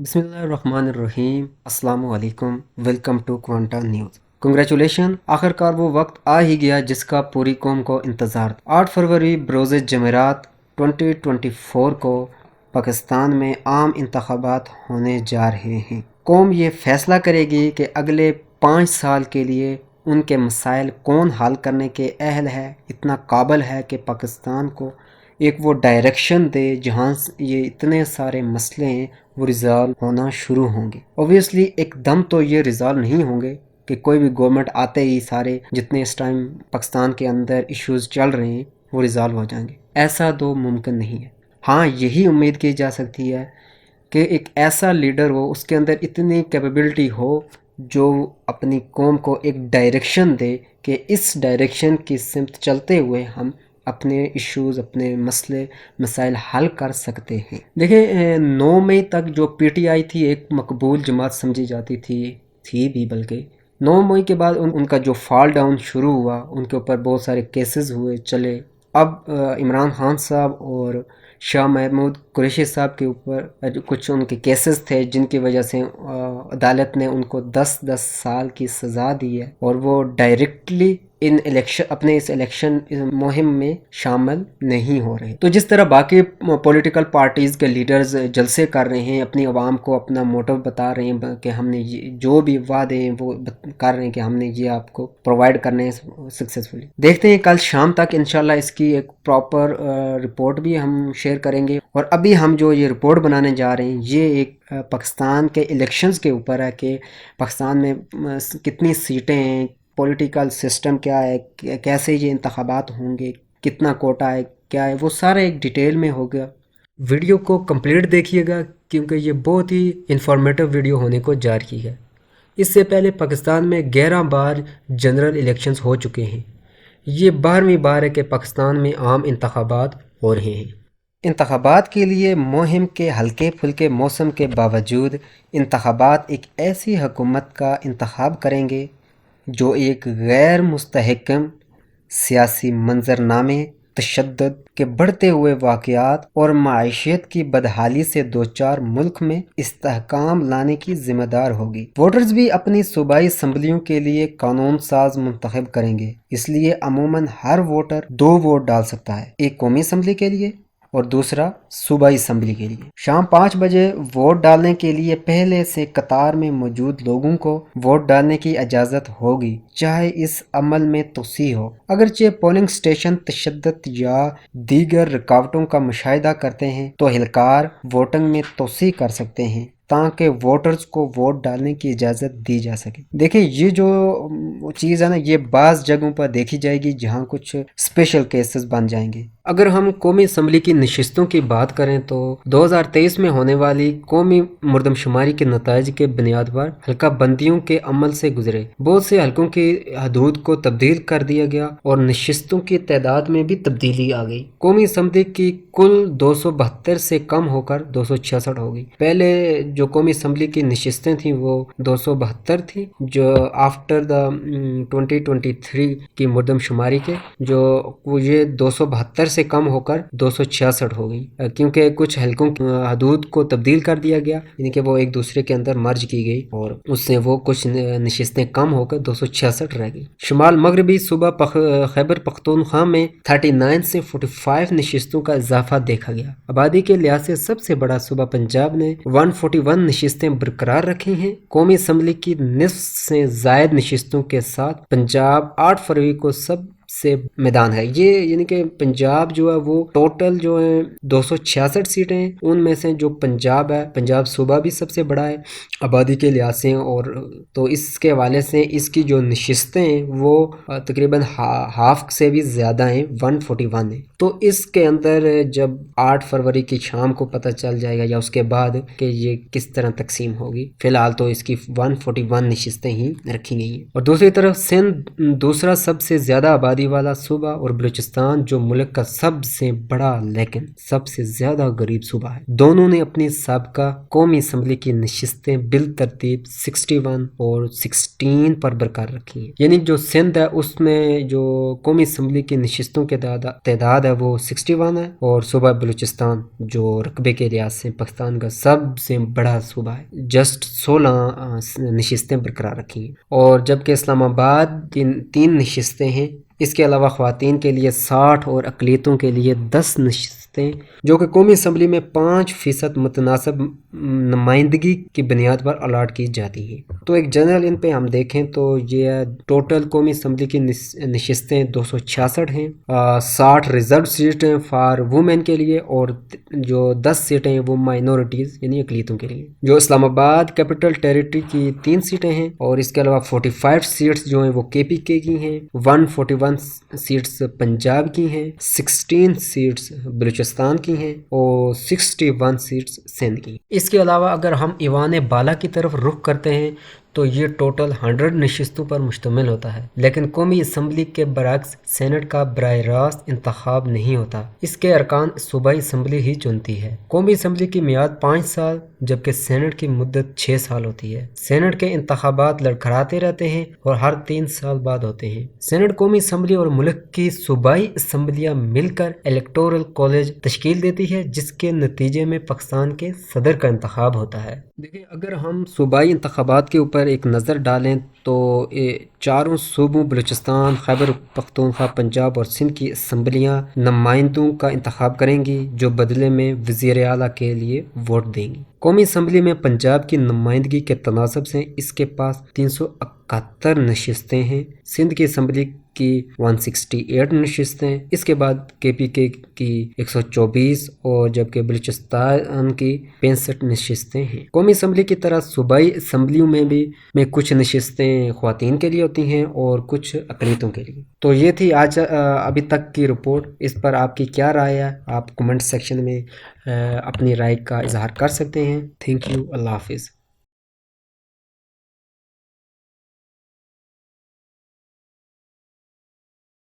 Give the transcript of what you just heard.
بسم اللہ الرحمن الرحیم، السلام علیکم، ویلکم ٹو کوانٹا نیوز۔ کنگریچولیشن، آخر کار وہ وقت آ ہی گیا جس کا پوری قوم کو انتظار تھا۔ 8 فروری بروز جمعرات 2024 کو پاکستان میں عام انتخابات ہونے جا رہے ہیں۔ قوم یہ فیصلہ کرے گی کہ اگلے 5 سال کے لیے ان کے مسائل کون حل کرنے کے اہل ہے، اتنا قابل ہے کہ پاکستان کو ایک وہ ڈائریکشن دے جہاں یہ اتنے سارے مسئلے ہیں وہ ریزالو ہونا شروع ہوں گے۔ اوبویسلی ایک دم تو یہ ریزالو نہیں ہوں گے کہ کوئی بھی گورنمنٹ آتے ہی سارے جتنے اس ٹائم پاکستان کے اندر ایشوز چل رہے ہیں وہ ریزالو ہو جائیں گے، ایسا تو ممکن نہیں ہے۔ ہاں، یہی امید کی جا سکتی ہے کہ ایک ایسا لیڈر ہو، اس کے اندر اتنی کیپیبلٹی ہو جو اپنی قوم کو ایک ڈائریکشن دے کہ اس ڈائریکشن کی سمت چلتے ہوئے ہم اپنے ایشوز، اپنے مسائل حل کر سکتے ہیں۔ دیکھیں، 9 مئی تک جو پی ٹی آئی تھی ایک مقبول جماعت سمجھی جاتی تھی بھی، بلکہ 9 مئی کے بعد ان کا جو فال ڈاؤن شروع ہوا، ان کے اوپر بہت سارے کیسز ہوئے چلے۔ اب عمران خان صاحب اور شاہ محمود قریشی صاحب کے اوپر کچھ ان کے کیسز تھے جن کی وجہ سے عدالت نے ان کو 10 سال کی سزا دی ہے، اور وہ ڈائریکٹلی اپنے اس الیکشن مہم میں شامل نہیں ہو رہے۔ تو جس طرح باقی پولیٹیکل پارٹیز کے لیڈرز جلسے کر رہے ہیں، اپنی عوام کو اپنا موٹو بتا رہے ہیں کہ ہم نے جو بھی وعدے ہیں وہ کر رہے ہیں کہ ہم نے یہ آپ کو پرووائڈ کرنے ہیں سکسیسفلی۔ دیکھتے ہیں کل شام تک انشاءاللہ اس کی ایک پراپر رپورٹ بھی ہم شیئر کریں گے۔ اور ابھی ہم جو یہ رپورٹ بنانے جا رہے ہیں یہ ایک پاکستان کے الیکشنز کے اوپر ہے کہ پاکستان میں کتنی سیٹیں ہیں، پولیٹیکل سسٹم کیا ہے، کیسے یہ انتخابات ہوں گے، کتنا کوٹا ہے، کیا ہے، وہ سارا ایک ڈیٹیل میں ہوگا۔ ویڈیو کو کمپلیٹ دیکھیے گا کیونکہ یہ بہت ہی انفارمیٹو ویڈیو ہونے کو جا رہی ہے۔ اس سے پہلے پاکستان میں 11 بار جنرل الیکشنز ہو چکے ہیں۔ یہ 12ویں بار ہے کہ پاکستان میں عام انتخابات ہو رہے ہیں۔ انتخابات کے لیے مہم کے ہلکے پھلکے موسم کے باوجود انتخابات ایک ایسی حکومت کا انتخاب کریں گے جو ایک غیر مستحکم سیاسی منظرنامے، تشدد کے بڑھتے ہوئے واقعات اور معیشت کی بدحالی سے دوچار ملک میں استحکام لانے کی ذمہ دار ہوگی۔ ووٹرز بھی اپنی صوبائی اسمبلیوں کے لیے قانون ساز منتخب کریں گے، اس لیے عموماً ہر ووٹر 2 ووٹ ڈال سکتا ہے، ایک قومی اسمبلی کے لیے اور دوسرا صوبائی اسمبلی کے لیے۔ شام 5 بجے ووٹ ڈالنے کے لیے پہلے سے قطار میں موجود لوگوں کو ووٹ ڈالنے کی اجازت ہوگی، چاہے اس عمل میں توسیع ہو۔ اگرچہ پولنگ سٹیشن تشدد یا دیگر رکاوٹوں کا مشاہدہ کرتے ہیں تو اہلکار ووٹنگ میں توسیع کر سکتے ہیں تاکہ ووٹرز کو ووٹ ڈالنے کی اجازت دی جا سکے۔ دیکھیں، یہ جو چیز ہے نا، یہ بعض جگہوں پر دیکھی جائے گی جہاں کچھ اسپیشل کیسز بن جائیں گے۔ اگر ہم قومی اسمبلی کی نشستوں کی بات کریں تو 2023 میں ہونے والی قومی مردم شماری کے نتائج کے بنیاد پر حلقہ بندیوں کے عمل سے گزرے بہت سے حلقوں کی حدود کو تبدیل کر دیا گیا اور نشستوں کی تعداد میں بھی تبدیلی آ گئی۔ قومی اسمبلی کی کل 272 سے کم ہو کر 266 ہو گئی۔ پہلے جو قومی اسمبلی کی نشستیں تھیں وہ 272 تھیں، جو آفٹر دا 2023 کی مردم شماری کے جو یہ 272 سے کم ہو کر 266 ہو گئی، کیونکہ کچھ حلقوں کی حدود کو تبدیل کر دیا گیا، یعنی کہ وہ ایک دوسرے کے اندر مرج کی گئی اور اس سے وہ کچھ نشستیں کم ہو کر 266 رہ گئی۔ شمال مغربی صوبہ خیبر پختونخوا میں 39 سے 45 نشستوں کا اضافہ دیکھا گیا۔ آبادی کے لحاظ سے سب سے بڑا صوبہ پنجاب نے 141 نشستیں برقرار رکھی ہیں۔ قومی اسمبلی کی نصف سے زائد نشستوں کے ساتھ پنجاب 8 فروری کو سب سے میدان ہے۔ یہ یعنی کہ پنجاب جو ہے وہ ٹوٹل جو ہے 266 سیٹیں ہیں، ان میں سے جو پنجاب ہے، پنجاب صوبہ بھی سب سے بڑا ہے آبادی کے لحاظ سے، اور تو اس کے حوالے سے اس کی جو نشستیں ہیں وہ تقریباً ہاف سے بھی زیادہ ہیں، 141 ہیں۔ تو اس کے اندر جب 8 فروری کی شام کو پتہ چل جائے گا یا اس کے بعد کہ یہ کس طرح تقسیم ہوگی، فی الحال تو اس کی 141 نشستیں ہی رکھی گئی ہیں۔ اور دوسری طرف سندھ دوسرا سب سے زیادہ آبادی آبادی والا صوبہ، اور بلوچستان جو ملک کا سب سے بڑا لیکن سب سے زیادہ غریب صوبہ ہے، دونوں نے اپنی سابقہ قومی اسمبلی کی نشستیں بالترتیب 61 اور 16 پر برقرار رکھی ہیں۔ یعنی جو سندھ ہے اس میں جو قومی اسمبلی کی نشستوں کی تعداد ہے وہ 61 ہے، اور صوبہ بلوچستان جو رقبے کے لحاظ سے پاکستان کا سب سے بڑا صوبہ ہے، جسٹ 16 نشستیں برقرار رکھی ہیں۔ اور جبکہ اسلام آباد کی 3 نشستیں ہیں، اس کے علاوہ خواتین کے لیے 60 اور اقلیتوں کے لیے 10 نشستیں جو کہ قومی اسمبلی میں 5% متناسب نمائندگی کی بنیاد پر الاٹ کی جاتی ہیں۔ تو ایک جنرل ان پہ ہم دیکھیں تو یہ ٹوٹل قومی اسمبلی کی نشستیں 266 ہیں، 60 ریزرو سیٹیں فار وومن کے لیے، اور جو 10 سیٹیں وہ مائنورٹیز یعنی اقلیتوں کے لیے۔ جو اسلام آباد کیپٹل ٹیریٹری کی 3 سیٹیں ہیں، اور اس کے علاوہ 45 سیٹس جو ہیں وہ KPK کی ہیں، 141 سیٹس پنجاب کی ہیں، 16 سیٹس بلوچستان کی ہیں، اور 61 سیٹس سندھ کی۔ اس کے علاوہ اگر ہم ایوان بالا کی طرف رخ کرتے ہیں تو یہ ٹوٹل 100 نشستوں پر مشتمل ہوتا ہے، لیکن قومی اسمبلی کے برعکس سینٹ کا براہ راست انتخاب نہیں ہوتا، اس کے ارکان صوبائی اسمبلی ہی چنتی ہے۔ قومی اسمبلی کی میعاد 5 سال جبکہ سینٹ کی مدت 6 سال ہوتی ہے۔ سینٹ کے انتخابات لڑکھڑاتے رہتے ہیں اور ہر 3 سال بعد ہوتے ہیں۔ سینٹ قومی اسمبلی اور ملک کی صوبائی اسمبلیاں مل کر الیکٹورل کالج تشکیل دیتی ہے، جس کے نتیجے میں پاکستان کے صدر کا انتخاب ہوتا ہے۔ دیکھیں اگر ہم صوبائی انتخابات کے اوپر ایک نظر ڈالیں تو چاروں صوبوں بلوچستان، خیبر پختونخوا، پنجاب اور سندھ کی اسمبلیاں نمائندوں کا انتخاب کریں گی جو بدلے میں وزیر اعلیٰ کے لیے ووٹ دیں گی۔ قومی اسمبلی میں پنجاب کی نمائندگی کے تناسب سے اس کے پاس 371 نشستیں ہیں، سندھ کی اسمبلی کی 168 نشستیں، اس کے بعد KPK کی 124 اور جبکہ بلوچستان کی 65 نشستیں ہیں۔ قومی اسمبلی کی طرح صوبائی اسمبلیوں میں کچھ نشستیں خواتین کے لیے ہوتی ہیں اور کچھ اقلیتوں کے لیے۔ تو یہ تھی آج ابھی تک کی رپورٹ، اس پر آپ کی کیا رائے ہے؟ آپ کمنٹ سیکشن میں اپنی رائے کا اظہار کر سکتے ہیں۔ تھینک یو، اللہ حافظ۔